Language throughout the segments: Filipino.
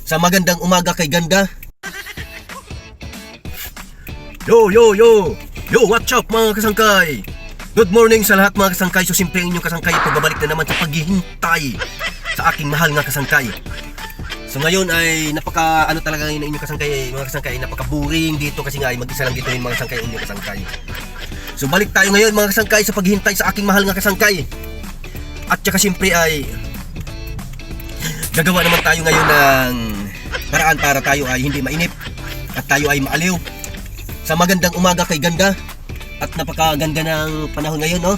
Sa magandang umaga kay ganda. Yo, yo, yo! Yo, what's up mga kasangkay? Good morning sa lahat mga kasangkay. So simple ang inyong kasangkay, pagbabalik na naman sa paghihintay sa aking mahal nga kasangkay. So ngayon ay napaka ano talaga ng inyong kasangkay, mga kasangkay, napaka boring dito kasi nga ay mag-isa lang dito yung mga kasangkay, inyong kasangkay. So balik tayo ngayon mga kasangkay sa paghihintay sa aking mahal nga kasangkay. At saka simple ay gagawa naman tayo ngayon ng paraan para tayo ay hindi mainip at tayo ay maaliw. Sa magandang umaga kay ganda at napakaganda ng panahon ngayon, no?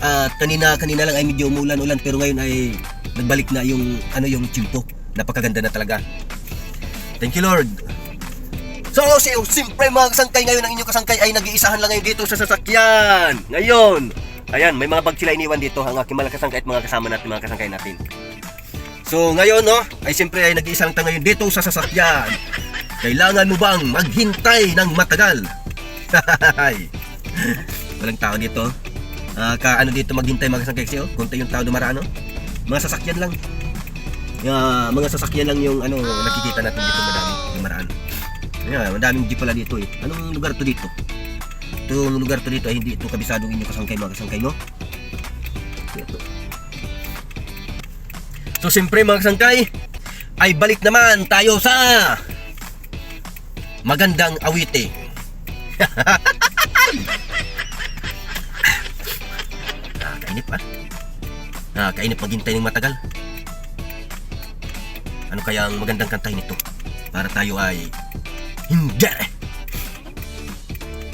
At kanina lang ay medyo umulan-ulan pero ngayon ay nagbalik na yung yung tiyempo. Napakaganda na talaga. Thank you Lord. So siyempre mga kasangkay, ngayon ang inyong kasangkay ay nag-iisahan lang ngayon dito sa sasakyan. Ngayon, ayan, may mga bag sila iniwan dito ang aking mga kasangkay at mga kasama natin, mga kasangkay natin. So ngayon, no, ay siyempre ay nag-iisa lang tayo ngayon dito sa sasakyan. Kailangan mo bang maghintay ng matagal? Walang tao dito. Dito maghintay mga kasangkay kasi konti yung tao dumaraan, no? Mga sasakyan lang. Mga sasakyan lang yung nakikita natin dito, madami dumaraan. Madaming jeep pala dito eh. Anong lugar to dito? Itong lugar to dito ay hindi ito kabisado inyo kasangkay, mga kasangkay, no? Ito. So siyempre mga kasangkay, ay balik naman tayo sa magandang awite. Kainip pa. Kainip maghintay ng matagal. Ano kaya ang magandang kantahin nito para tayo ay hindi.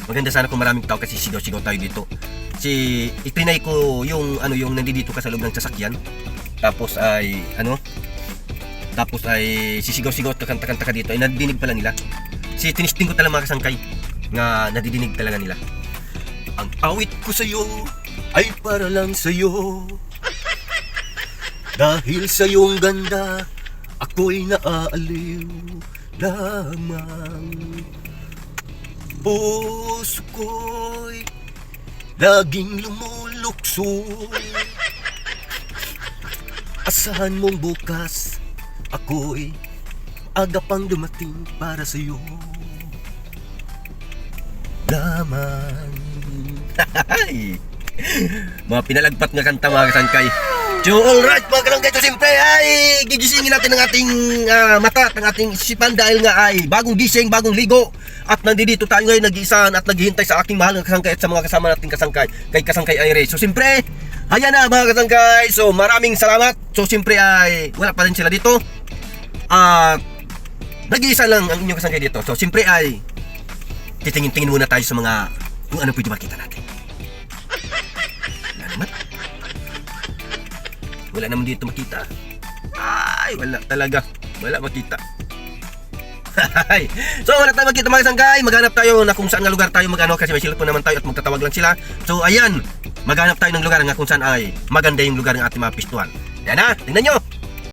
Maganda sana kung maraming tao kasi sigaw-sigaw tayo dito. Itinay ko yung nandito ka sa loob ng sasakyan. Tapos ay sisigaw-sigaw at kakanta-kanta ka dito ay nadidinig pala nila. Tinisting ko talaga mga kasangkay nga nadidinig talaga nila. Ang awit ko sa'yo ay para lang sa'yo. Dahil sa iyong ganda ako'y naaaliw lamang. Puso ko'y laging lumulukso. Asahan mong bukas ako'y aga pang dumating para sa'yo lamang. Mga pinalagpat nga kanta mga kasangkay. So alright mga kasangkay, so siyempre ay gigisingin natin ang ating mata at ang ating isipan dahil nga ay bagong gising, bagong ligo. At nandito tayo ngayon nag-iisahan at naghihintay sa aking mahal na kasangkay at sa mga kasama nating kasangkay kay Kasangkay Ire. So siyempre, ayan na mga kasangkay. So maraming salamat. So siyempre ay wala pa rin sila dito. Nag-iisa lang ang inyong kasangkay dito. So siyempre ay titingin-tingin muna tayo sa mga kung ano pwede makita natin. Wala naman dito makita. Ay, wala talaga. Wala makita. So wala tayong makita mga kasangkay. Maghanap tayo na kung saan nga lugar tayo kasi may cellphone naman tayo at magtatawag lang sila. So ayan, maghanap tayo ng lugar nga kung saan ay maganda yung lugar ng ating mga pistuan. Yan na, tingnan nyo.